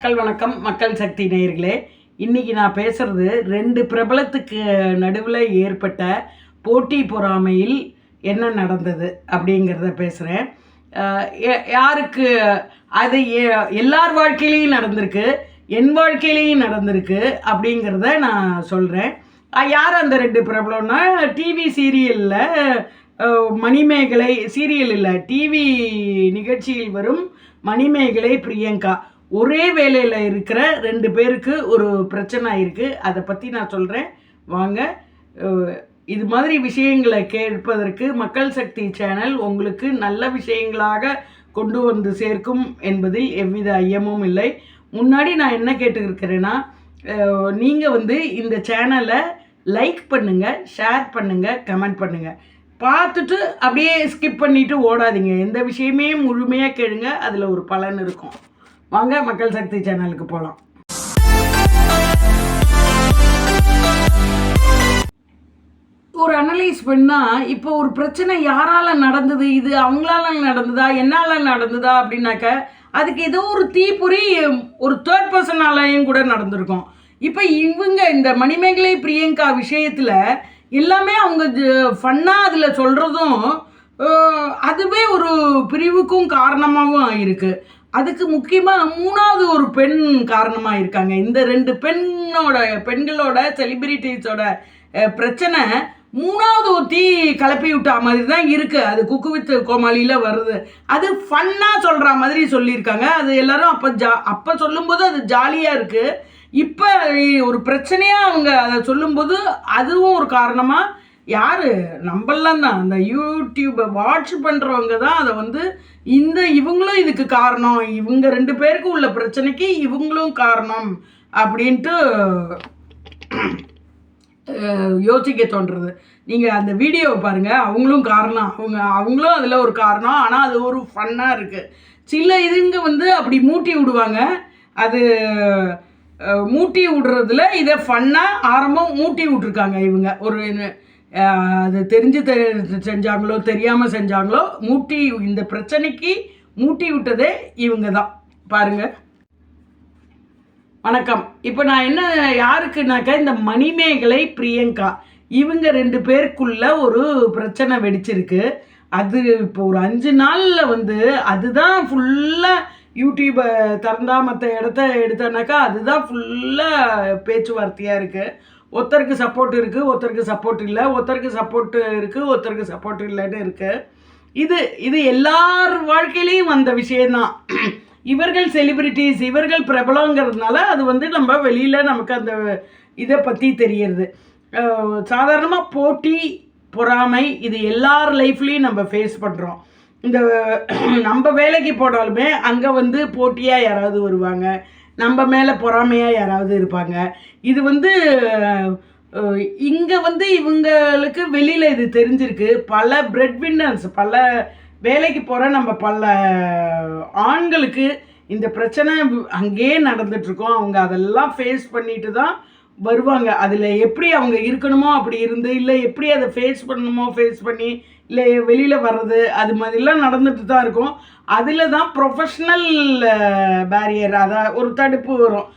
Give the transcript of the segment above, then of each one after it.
மக்கள் வணக்கம். மக்கள் சக்தி நேயர்களே, இன்னைக்கு நான் பேசுறது 2 பிரபலத்துக்கு நடுவில் ஏற்பட்ட போட்டி பொறாமையில் என்ன நடந்தது அப்படிங்கிறத பேசுகிறேன். யாருக்கு அது எல்லார் வாழ்க்கையிலையும் நடந்திருக்கு, என் வாழ்க்கையிலையும் நடந்திருக்கு அப்படிங்கிறத நான் சொல்கிறேன். யார் அந்த 2 பிரபலம்னா, டிவி சீரியலில் மணிமேகலை, சீரியல் இல்லை டிவி நிகழ்ச்சியில் வரும் மணிமேகலை, பிரியங்கா ஒரே வேலையில் இருக்கிற 2 பேருக்கு ஒரு பிரச்சனை இருக்குது. அதை பற்றி நான் சொல்கிறேன் வாங்க. இது மாதிரி விஷயங்களை கேட்பதற்கு மக்கள் சக்தி சேனல் உங்களுக்கு நல்ல விஷயங்களாக கொண்டு வந்து சேர்க்கும் என்பதில் எவ்வித ஐயமும் இல்லை. முன்னாடி நான் என்ன கேட்டுருக்கிறேன்னா, நீங்கள் இந்த சேனலை லைக் பண்ணுங்கள், ஷேர் பண்ணுங்கள், கமெண்ட் பண்ணுங்கள். பார்த்துட்டு அப்படியே ஸ்கிப் பண்ணிவிட்டு ஓடாதீங்க. எந்த விஷயமே முழுமையாக கேளுங்க, அதில் ஒரு பலன் இருக்கும். வாங்க மக்கள் சக்தி சேனலுக்கு போகலாம். ஒரு அனலைஸ் பண்ணால், இப்போ ஒரு பிரச்சனை யாரால நடந்தது, இது அவங்களால நடந்ததா என்னால் நடந்ததா அப்படின்னாக்க, அதுக்கு ஏதோ ஒரு தீப்பொறி ஒரு தேர்ட் பர்சனாலையும் கூட நடந்திருக்கும். இப்போ இந்த மணிமேகலை பிரியங்கா விஷயத்தில் எல்லாமே அவங்க ஃபன்னாக அதில் சொல்கிறதும் அதுவே ஒரு பிரிவுக்கும் காரணமாகவும் ஆகிருக்கு. அதுக்கு முக்கியமாக 3வது ஒரு பெண் காரணமாக இருக்காங்க. இந்த 2 பெண்களோட செலிபிரிட்டிஸோட பிரச்சனை 3வது ஒரு தீ கிளப்பி விட்டா மாதிரி தான் இருக்குது. அது குக்கு வித் கோமாளியில் வருது. அது ஃபன்னாக சொல்கிற மாதிரி சொல்லியிருக்காங்க. அது எல்லோரும் அப்போ சொல்லும்போது அது ஜாலியாக இருக்குது. இப்போ ஒரு பிரச்சனையாக அவங்க அதை சொல்லும்போது அதுவும் ஒரு காரணமாக யார் நம்மளாம் தான், அந்த யூடியூப்பை வாட்ச் பண்ணுறவங்க தான் அதை இவங்களும் இதுக்கு காரணம், இவங்க 2 பேருக்கு உள்ள பிரச்சனைக்கு இவங்களும் காரணம் அப்படின்ட்டு யோசிக்க தோன்றுறது. நீங்கள் அந்த வீடியோவை பாருங்கள், அவங்களும் காரணம், அவங்களும் அதில் ஒரு காரணம். ஆனால் அது ஒரு ஃபன்னாக இருக்குது. சில இதுங்க அப்படி மூட்டி விடுவாங்க. அது மூட்டி விடுறதுல இதை ஃபன்னாக ஆரம்பம் மூட்டி விட்ருக்காங்க இவங்க. ஒரு அது தெரிஞ்சு செஞ்சாங்களோ தெரியாமல் செஞ்சாங்களோ, இந்த பிரச்சனைக்கு மூட்டி விட்டதே இவங்க தான். பாருங்கள். வணக்கம். இப்போ நான் என்ன யாருக்குனாக்கா, இந்த மணிமேகலை பிரியங்கா இவங்க 2 பேருக்குள்ள ஒரு பிரச்சனை வெடிச்சிருக்கு. அது இப்போ ஒரு 5 நாளில் அதுதான் ஃபுல்லாக யூடியூப்பை திறந்தா மற்ற இடத்த எடுத்தோன்னாக்கா அதுதான் ஃபுல்லாக பேச்சுவார்த்தையாக இருக்குது. ஒருத்தருக்கு சப்போர்ட் இருக்குது, ஒருத்தருக்கு சப்போர்ட் இல்லை, ஒருத்தருக்கு சப்போர்ட் இருக்குது, ஒருத்தருக்கு சப்போர்ட் இல்லைன்னு இருக்குது. இது எல்லார் வாழ்க்கையிலையும் வந்த விஷயந்தான். இவர்கள் செலிபிரிட்டிஸ், இவர்கள் பிரபலங்கிறதுனால அது நம்ம வெளியில் நமக்கு அந்த இதை பற்றி தெரியுது. சாதாரணமாக போட்டி பொறாமை இது எல்லார் லைஃப்லேயும் நம்ம ஃபேஸ் பண்ணுறோம். நம்ம வேலைக்கு போனாலுமே அங்கே போட்டியாக யாராவது வருவாங்க, நம்ம மேலே பொறாமையாக யாராவது இருப்பாங்க. இது இங்கே இவங்களுக்கு வெளியில் இது தெரிஞ்சிருக்கு. பல பிரெட் வின்னர்ஸ், பல வேலைக்கு போகிற நம்ம பல ஆண்களுக்கு இந்த பிரச்சனை அங்கேயே நடந்துகிட்ருக்கோம். அவங்க அதெல்லாம் ஃபேஸ் பண்ணிட்டு தான் வருவாங்க. அதில் எப்படி அவங்க இருக்கணுமோ அப்படி இருந்து, இல்லை எப்படி அதை ஃபேஸ் பண்ணணுமோ ஃபேஸ் பண்ணி, இல்லை வெளியில் வர்றது, அது மாதிரிலாம் நடந்துட்டு தான் இருக்கும். அதில் தான் ப்ரொஃபஷ்னல் பேரியர், அதாவது ஒரு தடுப்பு வரும்.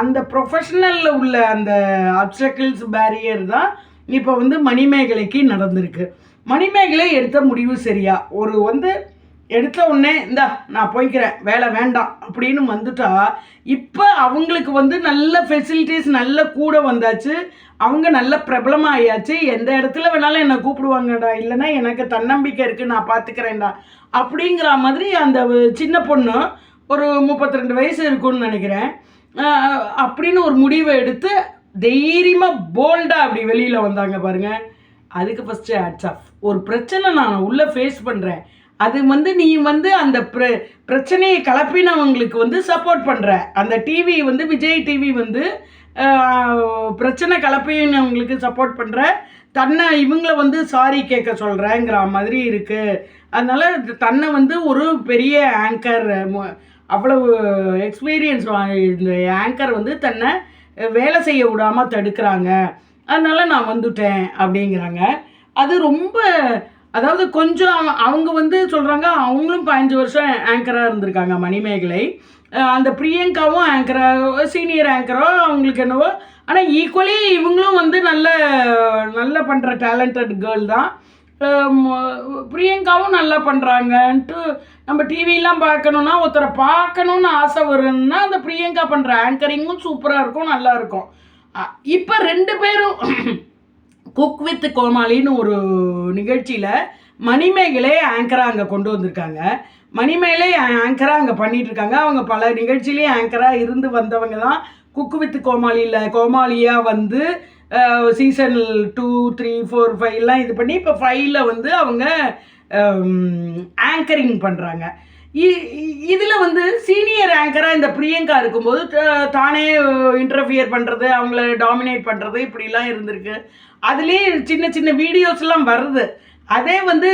அந்த ப்ரொஃபஷ்னலில் உள்ள அந்த அப்டக்கிள்ஸ் பேரியர் தான் இப்போ மணிமேகலைக்கு நடந்திருக்கு. மணிமேகலை எடுத்த முடிவு சரியா? ஒரு எடுத்த உடனே நான் போய்க்கிறேன், வேலை வேண்டாம் அப்படின்னு வந்துட்டா, இப்போ அவங்களுக்கு நல்ல ஃபெசிலிட்டிஸ் நல்ல கூட வந்தாச்சு, அவங்க நல்ல பிரபலமாக ஆயாச்சு. எந்த இடத்துல வேணாலும் என்னை கூப்பிடுவாங்கடா, இல்லைன்னா எனக்கு தன்னம்பிக்கை இருக்குது, நான் பார்த்துக்கிறேன்டா அப்படிங்கிற மாதிரி அந்த சின்ன பொண்ணு ஒரு 32 வயசு இருக்குன்னு நினைக்கிறேன், அப்படின்னு ஒரு முடிவை எடுத்து தைரியமாக போல்டாக அப்படி வெளியில் வந்தாங்க பாருங்கள். அதுக்கு ஃபஸ்ட்டு ஹேட்ஸ் ஆஃப். ஒரு பிரச்சனை நான் உள்ளே ஃபேஸ் பண்ணுறேன், அது நீ அந்த பிரச்சனையை கலப்பினவங்களுக்கு சப்போர்ட் பண்ணுற. அந்த டிவி விஜய் டிவி பிரச்சனை கலப்பினவங்களுக்கு சப்போர்ட் பண்ணுற, தன்னை இவங்கள சாரி கேட்க சொல்கிறேங்கிற மாதிரி இருக்குது. அதனால் தன்னை ஒரு பெரிய ஆங்கர், அவ்வளவு எக்ஸ்பீரியன்ஸ் இந்த ஆங்கர் தன்னை வேலை செய்ய விடாமல் தடுக்கிறாங்க, அதனால் நான் வந்துட்டேன் அப்படிங்கிறாங்க. அது ரொம்ப அதாவது கொஞ்சம் அவங்க சொல்கிறாங்க, அவங்களும் 15 வருஷம் ஆங்கராக இருந்திருக்காங்க மணிமேகலை. அந்த பிரியங்காவும் ஆங்கரா, சீனியர் ஆங்கரோ அவங்களுக்கு என்னவோ, ஆனால் ஈக்குவலி இவங்களும் வந்து நல்ல நல்லா பண்ணுற டேலண்டட் கேர்ள் தான். பிரியங்காவும் நல்லா பண்ணுறாங்கன்ட்டு நம்ம டிவிலாம் பார்க்கணுன்னா, ஒருத்தரை பார்க்கணுன்னு ஆசை வரும்னா அந்த பிரியங்கா பண்ணுற ஆங்கரிங்கும் சூப்பராக இருக்கும், நல்லா இருக்கும். இப்போ 2 பேரும் குக் வித் கோமாளின்னு ஒரு நிகழ்ச்சியில் மணிமேகலை ஆங்கராக அங்கே கொண்டு வந்திருக்காங்க. மணிமேகலை ஆங்கராக அங்கே பண்ணிகிட்ருக்காங்க. அவங்க பல நிகழ்ச்சியிலேயே ஆங்கராக இருந்து வந்தவங்க தான். குக் வித் கோமாளியாக வந்து சீசன் 2, 3, 4, 5 இது பண்ணி இப்போ 5ல் வந்து அவங்க ஆங்கரிங் பண்ணுறாங்க. இதில் வந்து சீனியர் ஆங்கராக இந்த பிரியங்கா இருக்கும்போது தானே இன்டர்ஃபியர் பண்ணுறது, அவங்கள டாமினேட் பண்ணுறது இப்படிலாம் இருந்திருக்கு. அதுலேயே சின்ன சின்ன வீடியோஸ்லாம் வருது. அதே வந்து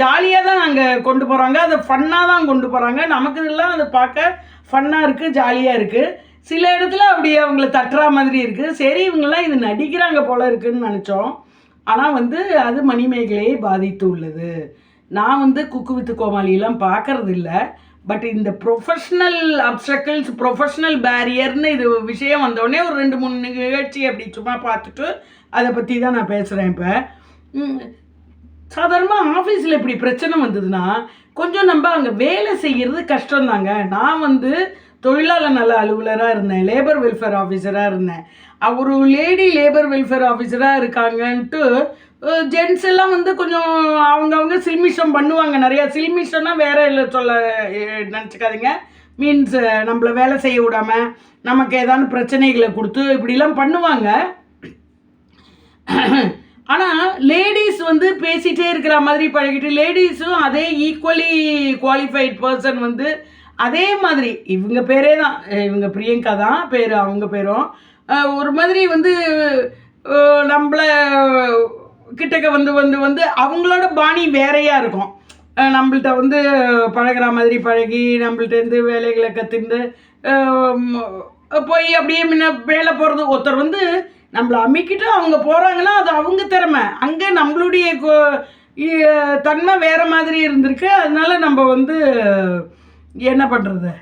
ஜாலியாக தான் நாங்கள் கொண்டு போகிறாங்க, அதை ஃபன்னாக தான் கொண்டு போகிறாங்க. நமக்கு இதெல்லாம் அதை பார்க்க ஃபன்னாக இருக்குது, ஜாலியாக இருக்குது. சில இடத்துல அப்படி அவங்கள தட்டுற மாதிரி இருக்குது. சரி இவங்கெல்லாம் இது நடிக்கிறாங்க போல இருக்குதுன்னு நினச்சோம். ஆனால் வந்து அது மணிமேகலையை பாதித்து உள்ளது. நான் வந்து குக்கு வித்து கோமாளியெல்லாம் பார்க்கறது இல்லை. பட் இந்த ப்ரொஃபஷ்னல் அப்ஸ்ட்ரக்கிள்ஸ், ப்ரொஃபஷ்னல் பேரியர்னு இது விஷயம் வந்தோடனே ஒரு 2-3 நிகழ்ச்சி அப்படி சும்மா பார்த்துட்டு அதை பற்றி தான் நான் பேசுகிறேன். இப்போ சாதாரணமாக ஆஃபீஸில் இப்படி பிரச்சனை வந்ததுன்னா கொஞ்சம் நம்ம அங்கே வேலை செய்கிறது கஷ்டம்தாங்க. நான் வந்து தொழிலாளர் நல அலுவலராக இருந்தேன், லேபர் வெல்ஃபேர் ஆஃபீஸராக இருந்தேன். ஒரு லேடி லேபர் வெல்ஃபேர் ஆஃபீஸராக இருக்காங்கன்ட்டு ஜென்ட்ஸ் எல்லாம் வந்து கொஞ்சம் அவங்கவுங்க சில்மிஷம் பண்ணுவாங்க. நிறையா சில்மிஷம்னா வேற இல்லை சொல்ல நினச்சிக்காதீங்க. மீன்ஸ் நம்மளை வேலை செய்ய விடாமல் நமக்கு ஏதாவது பிரச்சனைகளை கொடுத்து இப்படிலாம் பண்ணுவாங்க. ஆனால் லேடிஸ் வந்து பேசிகிட்டே இருக்கிற மாதிரி பழகிட்டு, லேடிஸும் அதே ஈக்குவலி குவாலிஃபைட் பர்சன் வந்து அதே மாதிரி இவங்க பேரே தான், இவங்க பிரியங்கா தான் பேர், அவங்க பேரும் ஒரு மாதிரி வந்து நம்மளை கிட்டக்க வந்து வந்து வந்து அவங்களோட பாணி வேறையாக இருக்கும். நம்மள்கிட்ட வந்து பழகிற மாதிரி பழகி நம்மள்கிட்டேருந்து வேலைகளை கற்றுண்டு போய் அப்படியே முன்ன வேலை போகிறது. ஒருத்தர் வந்து நம்மளை அமிக்கிட்டு அவங்க போகிறாங்கன்னா அது அவங்க திறமை. அங்கே நம்மளுடைய தன்மை வேறு மாதிரி இருந்திருக்கு. அதனால நம்ம வந்து என்ன பண்ணுறது,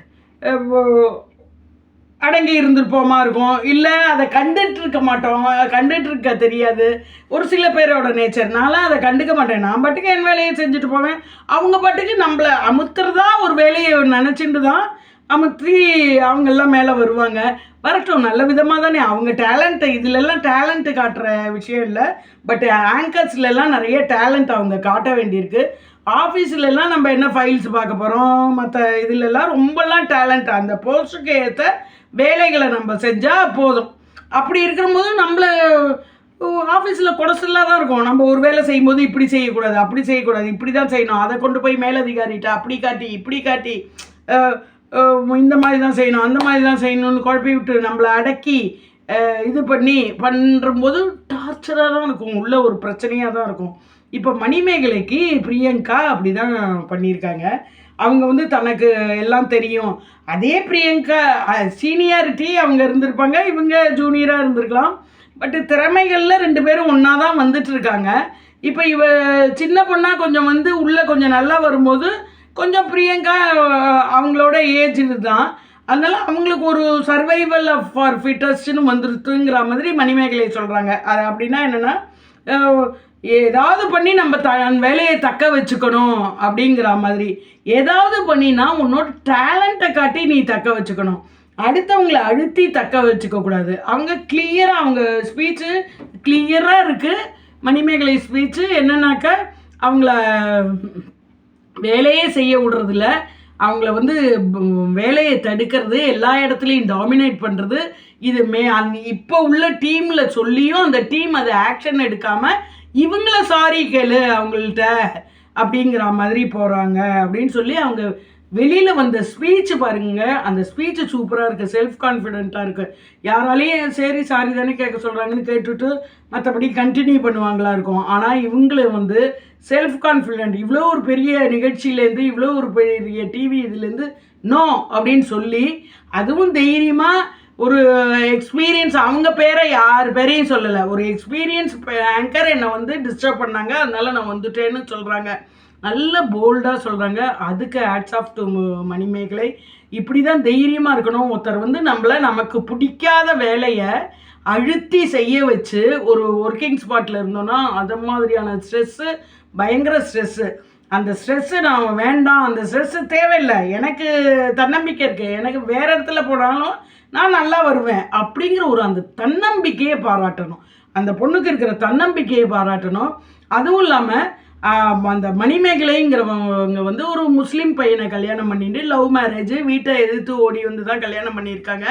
அடங்கி இருந்துருப்போமா இருக்கும், இல்லை அதை கண்டுகிட்ருக்க மாட்டோம், கண்டுகிட்ருக்க தெரியாது. ஒரு சில பேரோட நேச்சர்னால அதை கண்டுக்க மாட்டேன். நான் பாட்டுக்கு என் வேலையை செஞ்சுட்டு போவேன். அவங்க பாட்டுக்கு நம்மளை அமுத்துறதா ஒரு வேலையை நினச்சிட்டு தான் அமுத்தி அவங்கெல்லாம் மேலே வருவாங்க. வரட்டும், நல்ல விதமாக தானே. அவங்க டேலண்ட்டு இதிலெல்லாம் டேலண்ட்டு காட்டுற விஷயம் இல்லை. பட் ஆங்கர்ஸ்லாம் நிறைய டேலண்ட் அவங்க காட்ட வேண்டியிருக்கு. ஆஃபீஸ்லலாம் நம்ம என்ன ஃபைல்ஸ் பார்க்க போகிறோம், மற்ற இதிலெல்லாம் ரொம்பலாம் டேலண்ட், அந்த போஸ்ட்டுக்கு ஏற்ற வேலைகளை நம்ம செஞ்சால் போதும். அப்படி இருக்கிறபோது நம்மளை ஆஃபீஸில் குடசலாக தான் இருக்கும். நம்ம ஒரு வேலை செய்யும்போது இப்படி செய்யக்கூடாது, அப்படி செய்யக்கூடாது, இப்படி தான் செய்யணும், அதை கொண்டு போய் மேலதிகாரிட்ட அப்படி காட்டி இப்படி காட்டி இந்த மாதிரி தான் செய்யணும், அந்த மாதிரி தான் செய்யணும்னு குழப்பி விட்டு நம்மளை அடக்கி இது பண்ணும்போது டார்ச்சராக தான் இருக்கும், உள்ள ஒரு பிரச்சனையாக தான் இருக்கும். இப்போ மணிமேகலைக்கு பிரியங்கா அப்படி தான் பண்ணியிருக்காங்க. அவங்க வந்து தனக்கு எல்லாம் தெரியும். அதே பிரியங்கா சீனியாரிட்டி அவங்க இருந்திருப்பாங்க, இவங்க ஜூனியராக இருந்திருக்கலாம். பட்டு திறமைகளில் 2 பேரும் ஒன்றா தான் வந்துட்டுருக்காங்க. இப்போ இவ சின்ன பொண்ணாக கொஞ்சம் வந்து உள்ளே கொஞ்சம் நல்லா வரும்போது கொஞ்சம் பிரியங்கா அவங்களோட ஏஜ் இது தான். அதனால் அவங்களுக்கு ஒரு சர்வைவல் ஃபார் ஃபிட்டஸ்ட்னு வந்துருதுங்கிற மாதிரி மணிமேகலை சொல்கிறாங்க. அது அப்படின்னா என்னென்னா, ஏதாவது பண்ணி நம்ம வேலையை தக்க வச்சுக்கணும் அப்படிங்கிற மாதிரி. ஏதாவது பண்ணினா உன்னோட டேலண்ட்டை காட்டி நீ தக்க வச்சுக்கணும், அடுத்தவங்களை அழுத்தி தக்க வச்சுக்கக்கூடாது. அவங்க கிளியராக, அவங்க ஸ்பீச்சு கிளியராக இருக்குது. மணிமேகலை ஸ்பீச்சு என்னன்னாக்கா, அவங்கள வேலையே செய்ய விடுறதில்ல, அவங்கள வந்து வேலையை தடுக்கிறது, எல்லா இடத்துலையும் டாமினேட் பண்ணுறது. இது இப்போ உள்ள டீமில் சொல்லியும் அந்த டீம் அதை ஆக்ஷன் எடுக்காமல் இவங்கள சாரி கேளு அவங்கள்ட்ட அப்படிங்கிற மாதிரி போகிறாங்க அப்படின்னு சொல்லி அவங்க வெளியில் வந்த ஸ்பீச்சு பாருங்க. அந்த ஸ்பீச்சு சூப்பராக இருக்குது, செல்ஃப் கான்ஃபிடென்ட்டாக இருக்குது. யாராலையும் சரி சாரி தானே கேட்க சொல்கிறாங்கன்னு கேட்டுட்டு மற்றபடி கண்டினியூ பண்ணுவாங்களா இருக்கும். ஆனால் இவங்கள வந்து செல்ஃப் கான்ஃபிடென்ட், இவ்வளோ ஒரு பெரிய நிகழ்ச்சியிலேருந்து, இவ்வளோ ஒரு பெரிய டிவி இதுலேருந்து நோ அப்படின்னு சொல்லி, அதுவும் தைரியமாக ஒரு எக்ஸ்பீரியன்ஸ், அவங்க பேரை யார் பேரையும் சொல்லலை, ஒரு எக்ஸ்பீரியன்ஸ் ஆங்கர் என்னை வந்து டிஸ்டர்ப் பண்ணாங்க, அதனால நான் வந்துட்டேன்னு சொல்கிறாங்க. நல்ல போல்டாக சொல்கிறாங்க. அதுக்கு ஹேட்ஸ் ஆஃப் டு மணிமேகலை. இப்படி தான் தைரியமாக இருக்கணும். ஒருத்தர் வந்து நமக்கு பிடிக்காத வேலையை அழுத்தி செய்ய வச்சு ஒரு ஒர்க்கிங் ஸ்பாட்டில் இருந்தோன்னா அது மாதிரியான ஸ்ட்ரெஸ்ஸு, பயங்கர ஸ்ட்ரெஸ்ஸு. அந்த ஸ்ட்ரெஸ்ஸு நான் வேண்டாம், அந்த ஸ்ட்ரெஸ்ஸு தேவையில்லை, எனக்கு தன்னம்பிக்கை இருக்குது, எனக்கு வேறு இடத்துல போனாலும் நான் நல்லா வருவேன் அப்படிங்கிற அந்த தன்னம்பிக்கையை பாராட்டணும். அந்த பொண்ணுக்கு இருக்கிற தன்னம்பிக்கையை பாராட்டணும். அதுவும் இல்லாமல் அந்த மணிமேகலைங்கிறவங்க வந்து ஒரு முஸ்லீம் பையனை கல்யாணம் பண்ணிட்டு லவ் மேரேஜ், வீட்டை எதிர்த்து ஓடி வந்து தான் கல்யாணம் பண்ணியிருக்காங்க.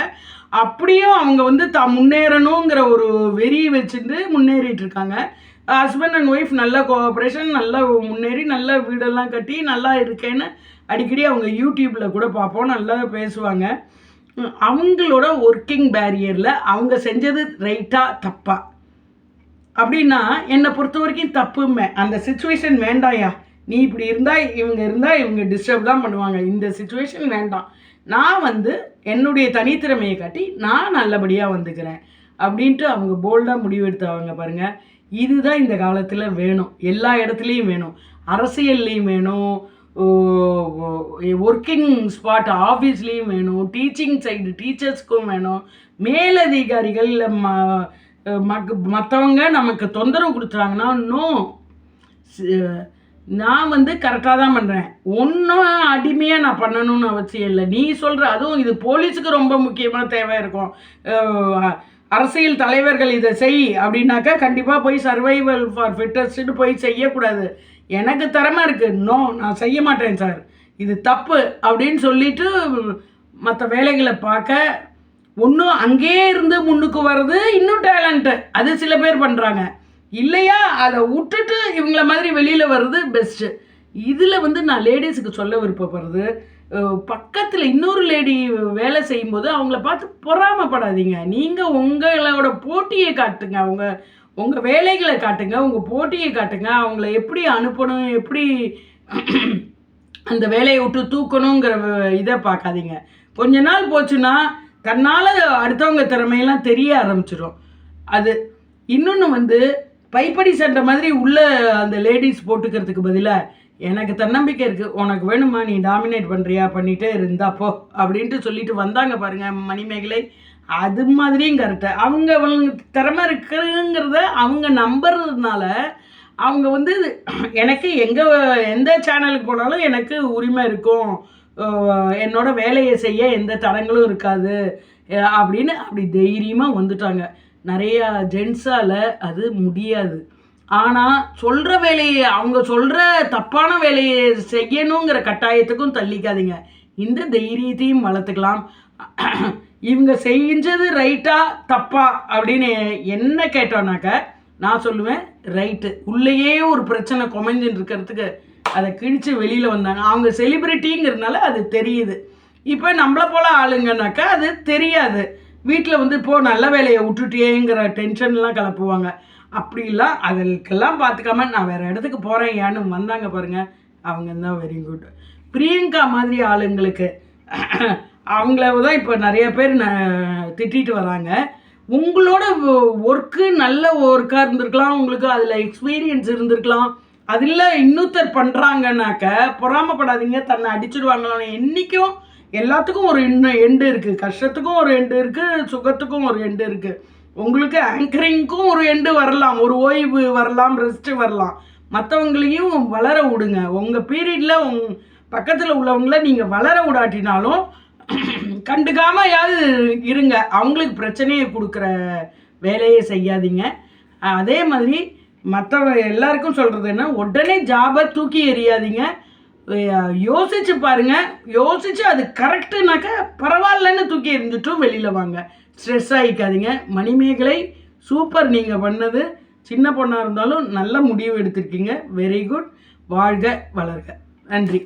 அப்படியும் அவங்க வந்து முன்னேறணுங்கிற ஒரு வெறியை வச்சுட்டு முன்னேறிட்டு இருக்காங்க. ஹஸ்பண்ட் அண்ட் ஒய்ஃப் நல்ல கோஆப்ரேஷன், நல்லா முன்னேறி நல்ல வீடெல்லாம் கட்டி நல்லா இருக்கேன்னு அடிக்கடி அவங்க யூடியூப்பில் கூட பார்ப்போம், நல்லா பேசுவாங்க. அவங்களோட ஒர்க்கிங் பேரியரில் அவங்க செஞ்சது ரைட்டாக தப்பா அப்படின்னா என்னை பொறுத்த வரைக்கும் தப்புமே. அந்த சுச்சுவேஷன் வேண்டாயா, நீ இப்படி இருந்தால் இவங்க டிஸ்டர்ப் தான் பண்ணுவாங்க, இந்த சுச்சுவேஷன் வேண்டாம், நான் வந்து என்னுடைய தனித்திறமையை காட்டி நான் நல்லபடியாக வந்துக்கிறேன் அப்படின்ட்டு அவங்க போல்டாக முடிவெடுத்தவங்க பாருங்கள். இதுதான் இந்த காலத்தில் வேணும், எல்லா இடத்துலையும் வேணும், அரசியல்லையும் வேணும், ஒர்க்கிங் ஸ்பாட் ஆஃபீஸ்லேயும் வேணும், டீச்சிங் சைடு டீச்சர்ஸ்க்கும் வேணும், மேலதிகாரிகள் இல்லை மற்றவங்க நமக்கு தொந்தரவு கொடுத்துறாங்கன்னா நோ, நான் வந்து கரெக்டாக தான் பண்ணுறேன், ஒன்றும் அடிமையாக நான் பண்ணணும்னு அவசியம் இல்லை. நீ சொல்கிற, அதுவும் இது போலீஸுக்கு ரொம்ப முக்கியமாக தேவை இருக்கும். அரசியல் தலைவர்கள் இதை செய் அப்படின்னாக்கா கண்டிப்பாக போய் சர்வைவல் ஃபார் ஃபிட்டஸ்ட்டு போய் செய்யக்கூடாது. எனக்கு திறமை இருக்குது, நோ நான் செய்ய மாட்டேன் சார், இது தப்பு அப்படின்னு சொல்லிட்டு மற்ற வேலைகளை பார்க்க, ஒன்றும் அங்கேயே இருந்து முன்னுக்கு வர்றது இன்னும் டேலண்ட்டு, அது சில பேர் பண்ணுறாங்க, இல்லையா அதை விட்டுட்டு இவங்கள மாதிரி வெளியில் வர்றது பெஸ்ட்டு. இதில் வந்து நான் லேடிஸுக்கு சொல்ல விருப்பப்படுறது, பக்கத்தில் இன்னொரு லேடி வேலை செய்யும்போது அவங்கள பார்த்து பொறாமப்படாதீங்க. நீங்கள் உங்களோட போட்டியை காட்டுங்க, உங்கள் வேலைகளை காட்டுங்க, உங்கள் போட்டியை காட்டுங்க, அவங்கள எப்படி அனுப்பணும், எப்படி அந்த வேலையை விட்டு தூக்கணுங்கிற இதை பார்க்காதீங்க. கொஞ்ச நாள் போச்சுன்னா தன்னால் அடுத்தவங்க திறமையெல்லாம் தெரிய ஆரம்பிச்சிடும். அது இன்னொன்று வந்து பைப்படி சண்டை மாதிரி உள்ள அந்த லேடிஸ் போட்டுக்கிறதுக்கு பதிலாக, எனக்கு தன்னம்பிக்கை இருக்குது, உனக்கு வேணுமா, நீ டாமினேட் பண்ணுறியா, பண்ணிகிட்டே இருந்தாப்போ அப்படின்ட்டு சொல்லிட்டு வந்தாங்க பாருங்கள் மணிமேகலை. அது மாதிரியும் கரெக்டாக அவங்க திறமை இருக்குங்கிறத அவங்க நம்புறதுனால அவங்க வந்து எனக்கு எந்த சேனலுக்கு போனாலும் எனக்கு உரிமை இருக்கும், என்னோட வேலையை செய்ய எந்த தடங்களும் இருக்காது அப்படின்னு அப்படி தைரியமாக வந்துட்டாங்க. நிறையா ஜென்ஸால் அது முடியாது. ஆனால் சொல்கிற வேலையை, அவங்க சொல்கிற தப்பான வேலையை செய்யணுங்கிற கட்டாயத்துக்கும் தள்ளிக்காதீங்க, இந்த தைரியத்தையும் வளர்த்துக்கலாம். இவங்க செஞ்சது ரைட்டா தப்பா அப்படின்னு என்ன கேட்டோன்னாக்க நான் சொல்லுவேன் ரைட்டு. உள்ளேயே ஒரு பிரச்சனை கொமைஞ்சின்னு இருக்கிறதுக்கு அதை கிழித்து வெளியில் வந்தாங்க. அவங்க செலிப்ரிட்டிங்கிறதுனால அது தெரியுது. இப்போ நம்மளை போல் ஆளுங்கனாக்கா அது தெரியாது. வீட்டில் வந்து இப்போது நல்ல வேலையை விட்டுட்டேங்கிற டென்ஷன்லாம் கிளப்புவாங்க. அப்படிலாம் அதுக்கெல்லாம் பார்த்துக்காம நான் வேறு இடத்துக்கு போகிறேன் ஏன்னு வந்தாங்க பாருங்கள், அவங்க தான் வெரி குட். பிரியங்கா மாதிரி ஆளுங்களுக்கு அவங்கள தான் இப்போ நிறைய பேர் திட்டிட்டு வராங்க. உங்களோட ஒர்க்கு நல்ல ஒர்க்காக இருந்திருக்கலாம், உங்களுக்கு அதில் எக்ஸ்பீரியன்ஸ் இருந்திருக்கலாம், அதில் இன்னொருத்தர் பண்ணுறாங்கன்னாக்க பொறாமப்படாதீங்க, தன்னை அடிச்சுடுவாங்களான்னு. என்றைக்கும் எல்லாத்துக்கும் ஒரு எண்டு இருக்குது, கஷ்டத்துக்கும் ஒரு எண்டு இருக்குது, சுகத்துக்கும் ஒரு எண்டு இருக்குது. உங்களுக்கு ஆங்கரிங்க்கும் ஒரு எண்டு வரலாம், ஒரு ஓய்வு வரலாம், ரெஸ்ட்டு வரலாம். மற்றவங்களையும் வளர விடுங்க. உங்கள் பீரியடில் பக்கத்தில் உள்ளவங்கள நீங்கள் வளர விடாட்டினாலும் கண்டுக்காமையாவது இருங்க. அவங்களுக்கு பிரச்சனையை கொடுக்குற வேலையை செய்யாதீங்க. அதே மாதிரி மற்றவங்க எல்லாருக்கும் சொல்கிறது என்ன, உடனே ஜாபை தூக்கி எறியாதீங்க, யோசிச்சு பாருங்கள். யோசிச்சு அது கரெக்டுனாக்கா பரவாயில்லன்னு தூக்கி எறிஞ்சிட்டும் வெளியில் வாங்க, ஸ்ட்ரெஸ் ஆகிக்காதீங்க. மணிமேகலை சூப்பர், நீங்கள் பண்ணது. சின்ன பொண்ணாக இருந்தாலும் நல்ல முடிவு எடுத்திருக்கீங்க, வெரி குட். வாழ்க வளர்க. நன்றி.